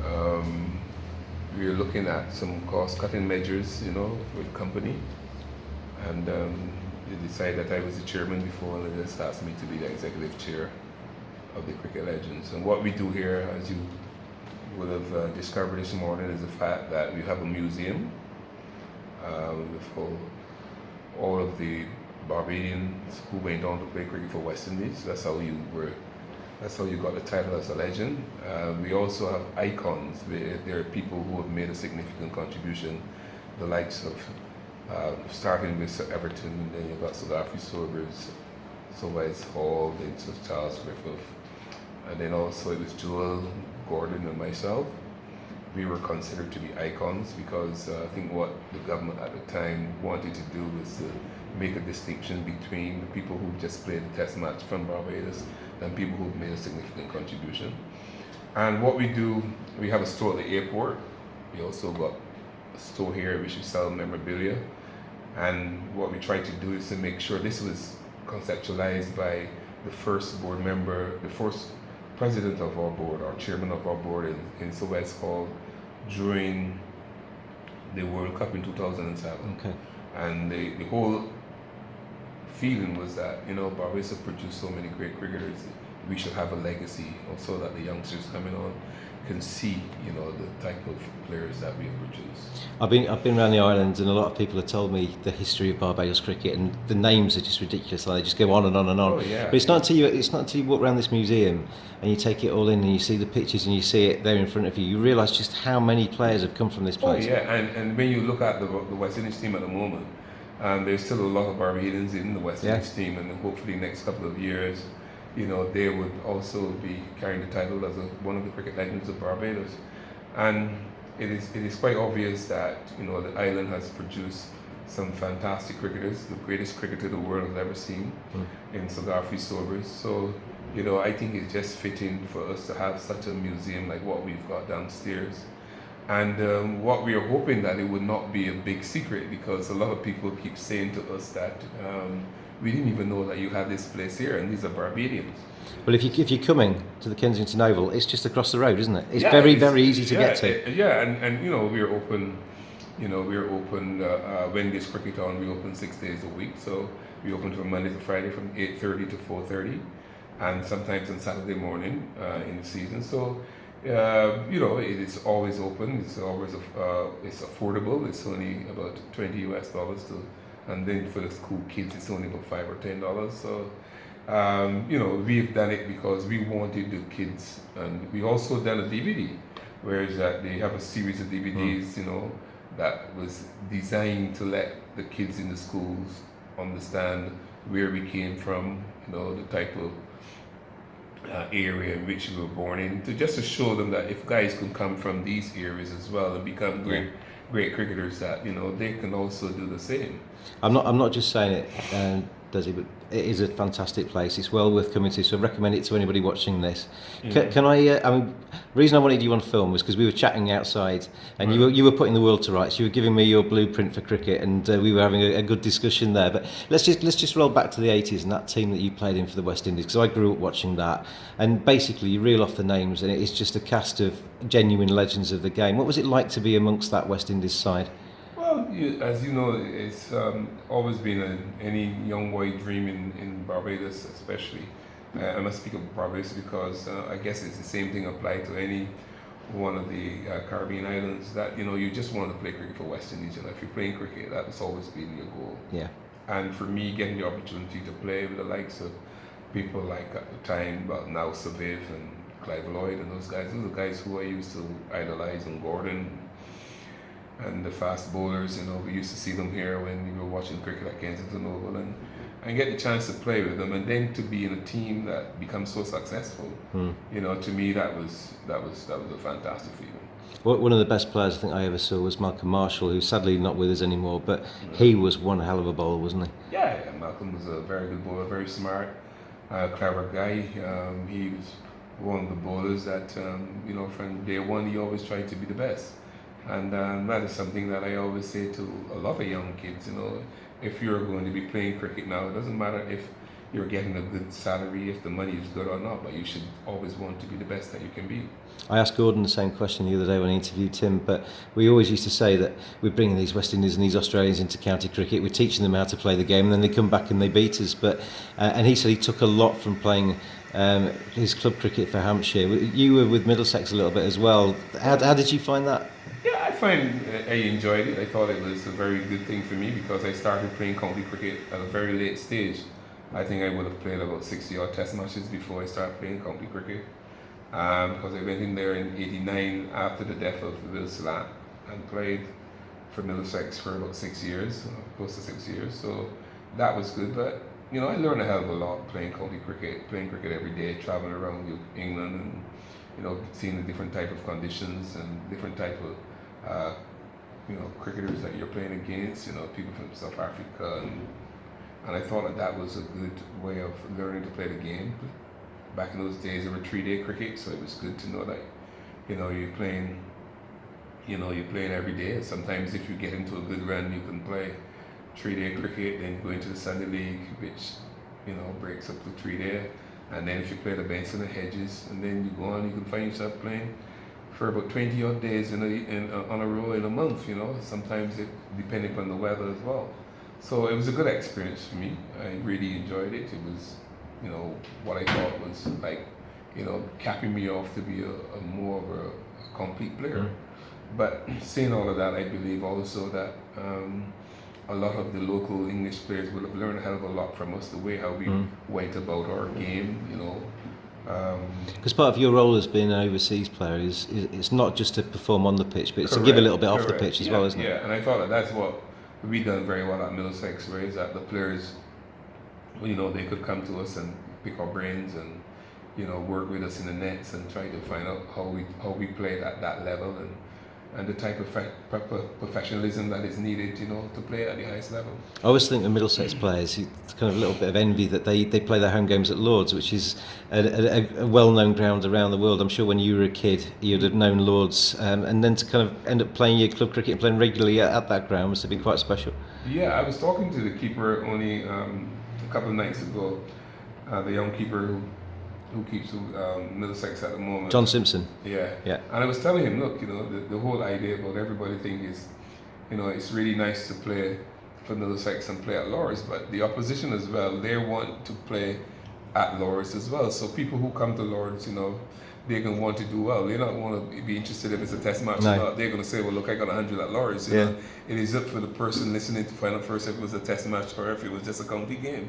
Um, we are looking at some cost-cutting measures, for the company, and they decided that I was the chairman before, and they just asked me to be the executive chair of the Cricket Legends. And what we do here, as you would have discovered this morning, is the fact that we have a museum with all of the Barbadians who went on to play cricket for West Indies. That's how you got the title as a legend. We also have icons. There are people who have made a significant contribution, the likes of starting with Sir Everton, and then you've got Sir Godfrey Sobers, Sir Wes Hall, then Sir Charles Griffith, and then also it was Joel Gordon and myself. We were considered to be icons because I think what the government at the time wanted to do was to make a distinction between the people who just played a test match from Barbados and people who've made a significant contribution. And what we do, we have a store at the airport. We also got a store here which we sell memorabilia. And what we try to do is to make sure this was conceptualized by the first board member, the first president of our board, or chairman of our board in Sir Wes Hall during the World Cup in 2007. Okay. And the whole feeling was that, Barbados have produced so many great cricketers, we should have a legacy also that the youngsters coming on can see, the type of players that we have produced. I've been around the islands, and a lot of people have told me the history of Barbados cricket, and the names are just ridiculous. They just go on and on and on. Oh, yeah. But it's not until you walk around this museum and you take it all in, and you see the pictures and you see it there in front of you, you realise just how many players have come from this place. Oh yeah, and when you look at the West Indies team at the moment, there's still a lot of Barbadians in the West Indies team, and hopefully next couple of years, they would also be carrying the title as one of the cricket legends of Barbados. And it is quite obvious that, the island has produced some fantastic cricketers, the greatest cricketer the world has ever seen in Sir Godfrey Sobers. So, I think it's just fitting for us to have such a museum like what we've got downstairs. And what we are hoping that it would not be a big secret, because a lot of people keep saying to us that we didn't even know that you had this place here, and these are Barbadians. Well, if you're coming to the Kensington Oval, it's just across the road, isn't it? It's very easy to get to. And we're open. We're open when there's cricket on. We open 6 days a week, so we open from Monday to Friday from 8:30 to 4:30, and sometimes on Saturday morning in the season. So. It is always open. It's always it's affordable. It's only about $20 and then for the school kids, it's only about $5 or $10. So, we've done it because we wanted the kids, and we also done a DVD, whereas that they have a series of DVDs, that was designed to let the kids in the schools understand where we came from, the type of area in which we were born in, to show them that if guys can come from these areas as well and become great cricketers, that they can also do the same. I'm not just saying it, Desi, but it is a fantastic place. It's well worth coming to, so I recommend it to anybody watching this. Can I? The reason I wanted you on film was because we were chatting outside, and you were putting the world to rights. You were giving me your blueprint for cricket, and we were having a good discussion there. But let's just roll back to the 80s and that team that you played in for the West Indies, because I grew up watching that. And basically, you reel off the names, and it's just a cast of genuine legends of the game. What was it like to be amongst that West Indies side? Well, as you know, it's always been any young boy dream in Barbados, especially. I must speak of Barbados because I guess it's the same thing applied to any one of the Caribbean islands, that you just want to play cricket for West Indies. If you're playing cricket, that's always been your goal. Yeah. And for me, getting the opportunity to play with the likes of people like at the time, but now Saviv and Clive Lloyd and those are the guys who I used to idolize, and Gordon. And the fast bowlers, we used to see them here when we were watching cricket at Kensington Oval, and get the chance to play with them, and then to be in a team that becomes so successful. To me, that was a fantastic feeling. One of the best players I think I ever saw was Malcolm Marshall, who's sadly not with us anymore, but he was one hell of a bowler, wasn't he? Yeah, Malcolm was a very good bowler, very smart, clever guy. He was one of the bowlers that, from day one, he always tried to be the best. And that is something that I always say to a lot of young kids, if you're going to be playing cricket now, it doesn't matter if you're getting a good salary, if the money is good or not, but you should always want to be the best that you can be. I asked Gordon the same question the other day when I interviewed Tim, but we always used to say that we're bringing these West Indies and these Australians into county cricket, we're teaching them how to play the game, and then they come back and they beat us. But and he said he took a lot from playing his club cricket for Hampshire. You were with Middlesex a little bit as well. How did you find that? Yeah, I enjoyed it. I thought it was a very good thing for me because I started playing county cricket at a very late stage. I think I would have played about 60 odd test matches before I started playing county cricket. Because I went in there in '89 after the death of Will Slat and played for Middlesex for about 6 years, close to 6 years. So that was good. But you know, I learned a hell of a lot playing county cricket, playing cricket every day, traveling around England, and you know, seeing the different type of conditions and different type of you know, cricketers that you're playing against. You know, people from South Africa, and I thought that was a good way of learning to play the game. Back in those days, there were 3-day cricket, so it was good to know that, you know, you're playing every day. Sometimes if you get into a good run, you can play 3-day cricket, then go into the Sunday League, which, you know, breaks up the 3-day. And then if you play the Benson and Hedges, and then you go on, you can find yourself playing for about 20 odd days on a row in a month, you know, sometimes depending upon the weather as well. So it was a good experience for me. I really enjoyed it. It was, you know, what I thought was like, you know, capping me off to be a more of a complete player. But saying all of that, I believe also that a lot of the local English players would have learned a hell of a lot from us, the way how we went about our game, you know. Because part of your role as being an overseas player is it's not just to perform on the pitch, but it's to give a little bit off the pitch as well, isn't it? Yeah, and I thought that that's what we done very well at Middlesex, where is that the players, you know, they could come to us and pick our brains and, you know, work with us in the nets and try to find out how we played at that level and the type of professionalism that is needed, you know, to play at the highest level. I always think the Middlesex players, it's kind of a little bit of envy that they play their home games at Lords, which is a well-known ground around the world. I'm sure when you were a kid, you'd have known Lords, and then to kind of end up playing your club cricket and playing regularly at that ground must have been quite special. Yeah, I was talking to the keeper only a couple of nights ago, the young keeper who keeps Middlesex at the moment. John Simpson. Yeah. And I was telling him, look, you know, the whole idea about everybody thinking is, you know, it's really nice to play for Middlesex and play at Lords, but the opposition as well, they want to play at Lords as well. So people who come to Lords, you know, they're going to want to do well. They don't want to be interested if it's a test match or not. They're going to say, well, look, I got 100 at Lords. You know? It is up for the person listening to find out first if it was a test match or if it was just a county game.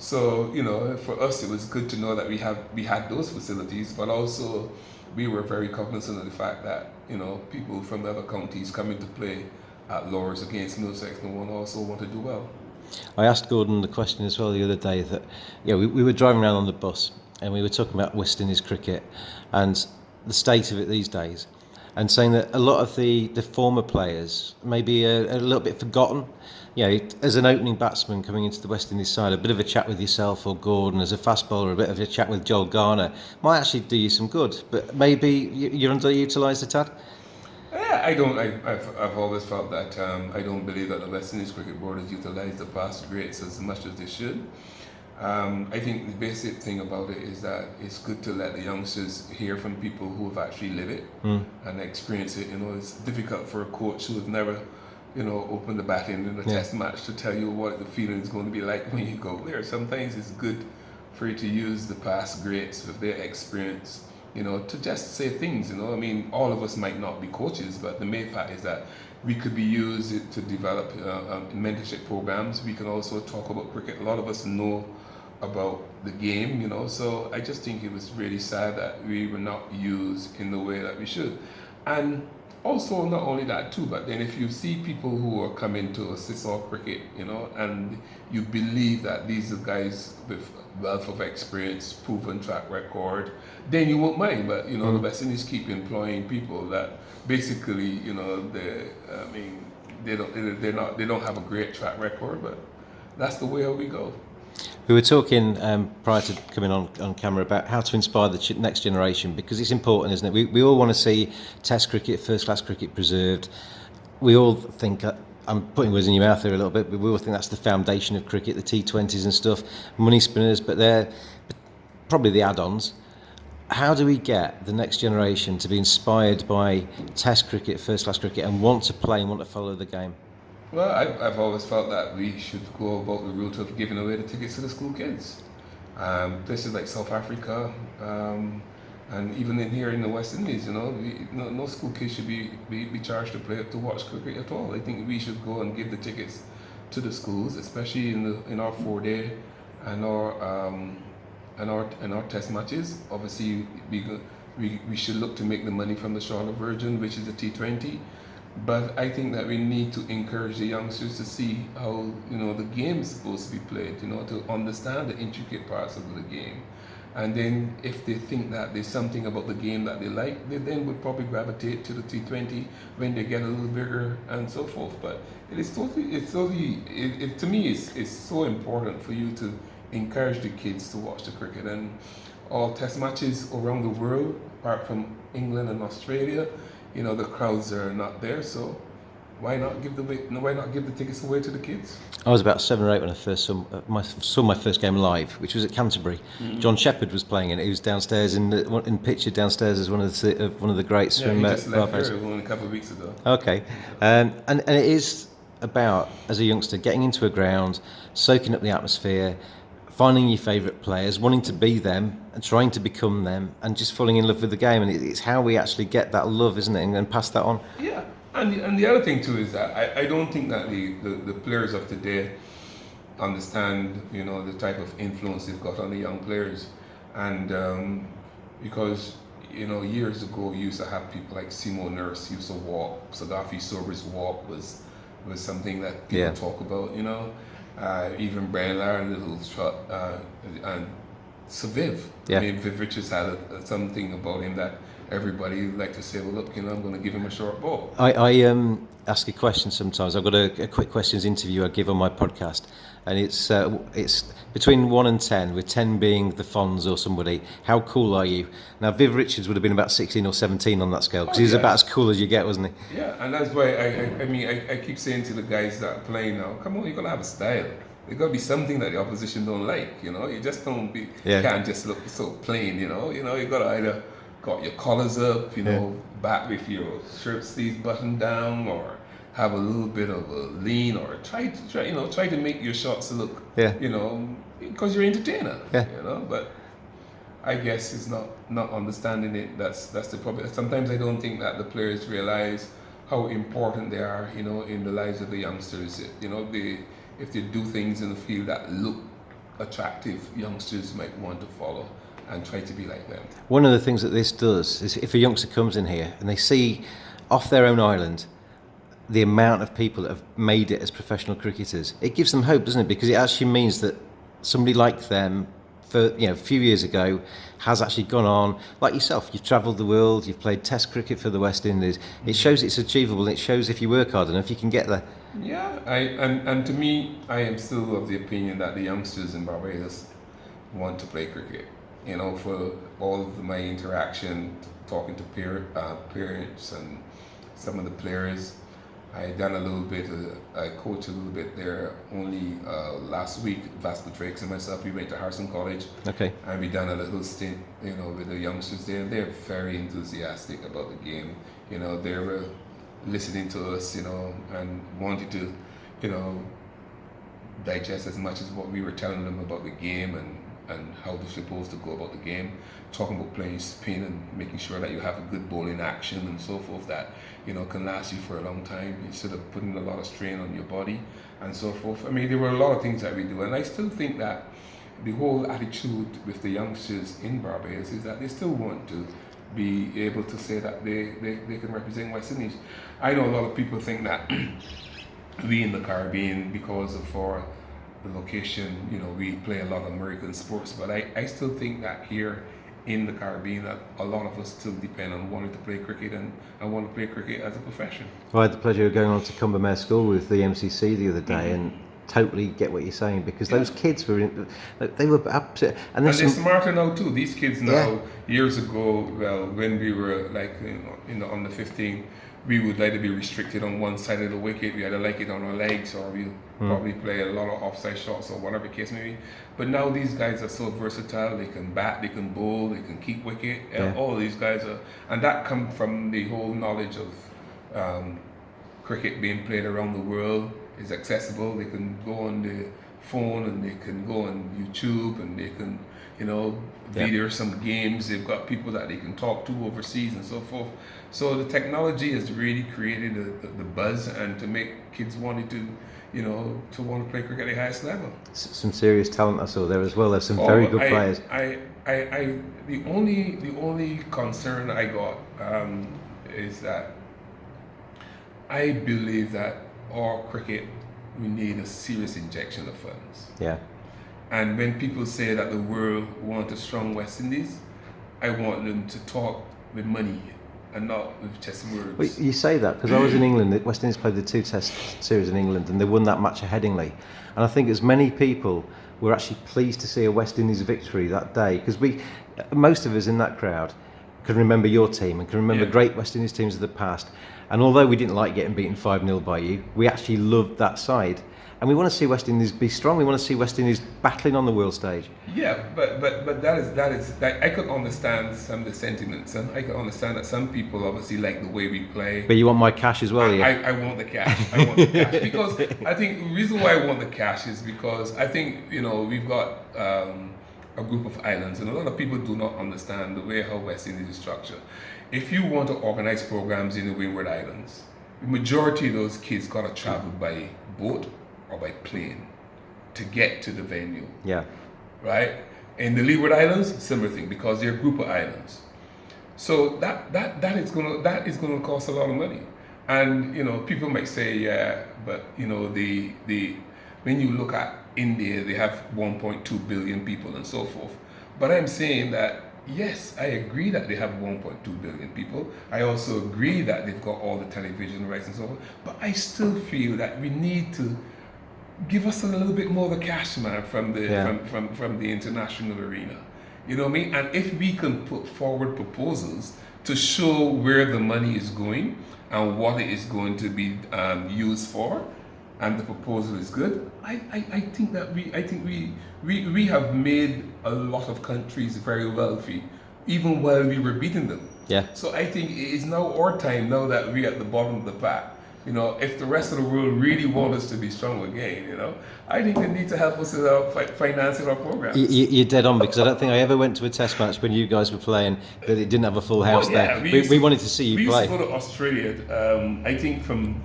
So, you know, for us, it was good to know that we had those facilities, but also we were very cognizant of the fact that, you know, people from other counties coming to play at Lords against Middlesex and also want to do well. I asked Gordon the question as well the other day that, yeah, we were driving around on the bus and we were talking about West Indies cricket and the state of it these days, and saying that a lot of the former players may be a little bit forgotten. You know, as an opening batsman coming into the West Indies side, a bit of a chat with yourself or Gordon, as a fast bowler, a bit of a chat with Joel Garner might actually do you some good. But maybe you're underutilised a tad. Yeah, I've always felt that I don't believe that the West Indies Cricket Board has utilised the past greats as much as they should. I think the basic thing about it is that it's good to let the youngsters hear from people who have actually lived it and experienced it. You know, it's difficult for a coach who has never, you know, opened the batting in a test match to tell you what the feeling is going to be like when you go there. Sometimes it's good for you to use the past greats with their experience, you know, to just say things, you know. I mean, all of us might not be coaches, but the main fact is that we could be used to develop mentorship programs. We can also talk about cricket. A lot of us know about the game, you know, so I just think it was really sad that we were not used in the way that we should. And also, not only that too, but then if you see people who are coming to assist all cricket, you know, and you believe that these are guys with wealth of experience, proven track record, then you won't mind. But, you know, the West Indies keep employing people that basically, you know, they don't have a great track record, but that's the way we go. We were talking prior to coming on camera about how to inspire the next generation, because it's important, isn't it? We all want to see Test cricket, first class cricket preserved. We all think, I'm putting words in your mouth here a little bit, but we all think that's the foundation of cricket, the T20s and stuff, money spinners, but they're probably the add-ons. How do we get the next generation to be inspired by Test cricket, first-class cricket, and want to play and want to follow the game? Well, I've always felt that we should go about the route of giving away the tickets to the school kids. Places like South Africa, and even in here in the West Indies, no school kids should be charged to watch cricket at all. I think we should go and give the tickets to the schools, especially in our 4-day and our test matches. Obviously, we should look to make the money from the shorter version, which is the T20. But I think that we need to encourage the youngsters to see how the game is supposed to be played. To understand the intricate parts of the game, and then if they think that there's something about the game that they like, they then would probably gravitate to the T20 when they get a little bigger and so forth. But to me, it's so important for you to encourage the kids to watch the cricket. And all test matches around the world, apart from England and Australia, the crowds are not there. So why not give the tickets away to the kids? I was about 7 or 8 when I first saw my first game live, which was at Canterbury. Mm-hmm. John Shepherd was playing in it. He was downstairs pictured downstairs as one of the greats from Barbados. Only a couple of weeks ago. Okay, and it is about, as a youngster, getting into a ground, soaking up the atmosphere, finding your favourite players, wanting to be them and trying to become them, and just falling in love with the game. And it's how we actually get that love, isn't it, and pass that on. Yeah. And the other thing too is that I don't think that the players of today understand the type of influence they've got on the young players, and because years ago you used to have people like Simo Nurse used to walk, Sadafi Sober's walk was something that people talk about, even Brian Lara, little shot, and Viv. Yeah. I mean, Viv Richards had something about him that everybody like to say, well, look, I'm going to give him a short ball. I ask a question sometimes. I've got a quick questions interview I give on my podcast, and it's between 1 and 10, with 10 being the Fonz or somebody. How cool are you? Now, Viv Richards would have been about 16 or 17 on that scale, because he was about as cool as you get, wasn't he? Yeah, and that's why I keep saying to the guys that are playing now, come on, you're going to have a style. There's got to be something that the opposition don't like, You just can't just look so plain, You got to either got your collars up, back with your shirt sleeves buttoned down, or have a little bit of a lean, or try to make your shots look, because you're an entertainer, But I guess it's not understanding it. That's the problem. Sometimes I don't think that the players realize how important they are, in the lives of the youngsters. If they do things in the field that look attractive, youngsters might want to follow and try to be like them. One of the things that this does is, if a youngster comes in here and they see off their own island the amount of people that have made it as professional cricketers, it gives them hope, doesn't it? Because it actually means that somebody like them, a few years ago, has actually gone on, like yourself. You've travelled the world, you've played Test cricket for the West Indies. It shows it's achievable, and it shows if you work hard enough, you can get there. Yeah, and to me, I am still of the opinion that the youngsters in Barbados want to play cricket. For all of my interaction, talking to parents and some of the players, I done a little bit. I coached a little bit there. Only last week, Vasco Drakes and myself, we went to Harrison College. Okay. And we done a little stint, with the youngsters there. And they're very enthusiastic about the game. They were listening to us, and wanted to, digest as much as what we were telling them about the game and how they're supposed to go about the game, talking about playing spin and making sure that you have a good bowling action and so forth that, can last you for a long time instead of putting a lot of strain on your body and so forth. I mean, there were a lot of things that we do, and I still think that the whole attitude with the youngsters in Barbados is that they still want to be able to say that they can represent West Indies. I know a lot of people think that we in the Caribbean, because of our the location, we play a lot of American sports, but I still think that here in the Caribbean, that a lot of us still depend on wanting to play cricket and want to play cricket as a profession. Well, I had the pleasure of going on to Combermere School with the MCC the other day, and totally get what you're saying, because those kids were they were absolute, and And there's they're some, smarter now too. These kids now, Yeah. years ago, well, when we were like in the under 15, we would either be restricted on one side of the wicket, we either like it on our legs, or we probably play a lot of offside shots or whatever the case may be. But now these guys are so versatile. They can bat, they can bowl, they can keep wicket. Yeah. All these guys are, and that comes from the whole knowledge of cricket being played around the world. Is accessible. They can go on the phone and they can go on YouTube and they can, video some games. They've got people that they can talk to overseas and so forth. So the technology has really created the buzz and to make kids wanting to, to want to play cricket at the highest level. some serious talent I saw there as well. There's some very good players. The only concern I got is that I believe that our cricket, we need a serious injection of funds. Yeah. And when people say that the world want a strong West Indies, I want them to talk with money and not with just words. Well, you say that because I was in England. West Indies played the 2-test series in England, and they won that match at Headingley. And I think as many people were actually pleased to see a West Indies victory that day, because most of us in that crowd can remember your team and can remember great West Indies teams of the past. And although we didn't like getting beaten 5-0 by you, we actually loved that side. And we want to see West Indies be strong. We want to see West Indies battling on the world stage. Yeah, but that I could understand some of the sentiments, and I could understand that some people obviously like the way we play. But you want my cash as well, yeah? I want the cash. I want the cash because I think the reason why I want the cash is because I think we've got a group of islands, and a lot of people do not understand the way how West Indies is structured. If you want to organize programs in the Windward Islands, the majority of those kids got to travel by boat or by plane to get to the venue. Yeah. Right? In the Leeward Islands, similar thing, because they're a group of islands. So that is gonna cost a lot of money. And people might say, yeah, but the when you look at India, they have 1.2 billion people and so forth. But I'm saying that yes, I agree that they have 1.2 billion people. I also agree that they've got all the television rights and so forth. But I still feel that we need to give us a little bit more of the cash, man, from the international arena. You know what I mean? And if we can put forward proposals to show where the money is going and what it is going to be used for, and the proposal is good, I think we have made a lot of countries very wealthy, even while we were beating them. Yeah. So I think it is now our time, now that we're at the bottom of the pack. If the rest of the world really want us to be strong again, I think they need to help us with financing our programs. You're dead on, because I don't think I ever went to a test match when you guys were playing that it didn't have a full house there. We wanted to see you play. We used to go to Australia, I think from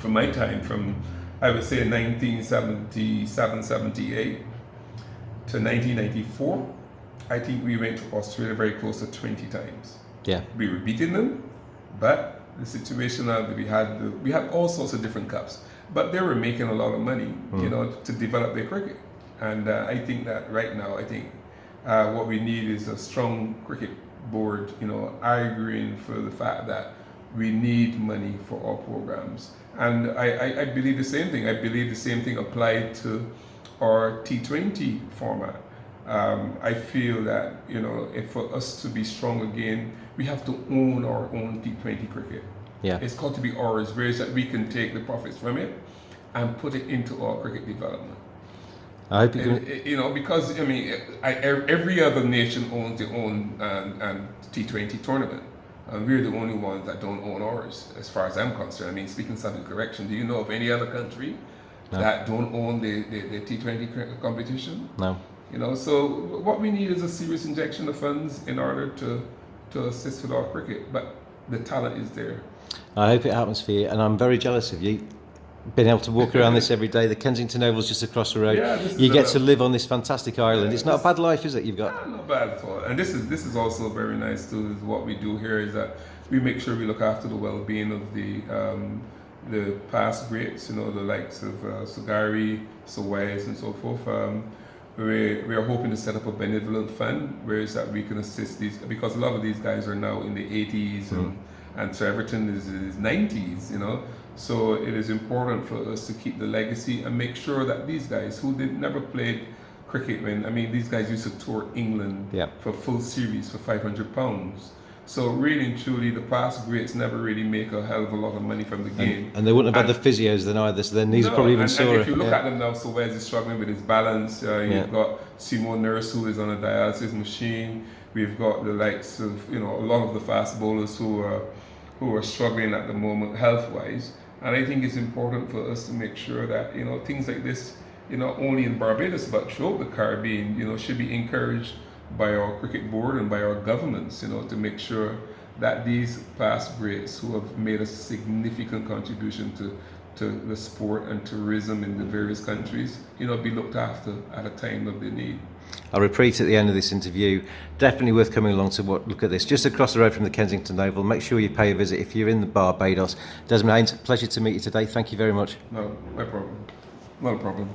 my time, from I would say 1977, 78 to 1994, I think we went to Australia very close to 20 times. Yeah. We were beating them, but the situation that we had all sorts of different cups, but they were making a lot of money, to develop their cricket. And I think that right now, what we need is a strong cricket board, arguing for the fact that we need money for our programs. And I believe the same thing. I believe the same thing applied to our T20 format. I feel that, if for us to be strong again, we have to own our own T20 cricket. Yeah. It's got to be ours, ways that we can take the profits from it and put it into our cricket development. I hope you can... because every other nation owns their own T20 tournament, and we're the only ones that don't own ours, as far as I'm concerned. Speaking subject correction, do you know of any other country that don't own the T20 competition? No. So what we need is a serious injection of funds in order to assist with our cricket, but the talent is there. I hope it happens for you, and I'm very jealous of you being able to walk around this every day. The Kensington Oval's just across the road. Yeah, you get to live on this fantastic island. It's not a bad life, is it? You've got not bad at all. And this is also very nice too. Is what we do here is that we make sure we look after the well-being of the past greats. The likes of Sugari, Sawais, and so forth. We are hoping to set up a benevolent fund where is that we can assist these, because a lot of these guys are now in the 80s and Sir Everton is in his 90s, you know. So it is important for us to keep the legacy and make sure that these guys who never played cricket when, I mean, these guys used to tour England for full series for £500. So really and truly, the past greats never really make a hell of a lot of money from the game. And they wouldn't have had the physios then either, so their knees are probably even sore. And if you look at them now, so Wes is struggling with his balance. You've got Simo Nurse, who is on a dialysis machine. We've got the likes of, you know, a lot of the fast bowlers who are struggling at the moment health-wise. And I think it's important for us to make sure that, you know, things like this, you know, only in Barbados but throughout the Caribbean, you know, should be encouraged by our cricket board and by our governments, you know, to make sure that these past greats who have made a significant contribution to the sport and tourism in the various countries, you know, be looked after at a time of their need. I'll repeat at the end of this interview, definitely worth coming along to look at this. Just across the road from the Kensington Oval. Make sure you pay a visit if you're in the Barbados. Desmond Haynes, pleasure to meet you today. Thank you very much. No problem. Not a problem.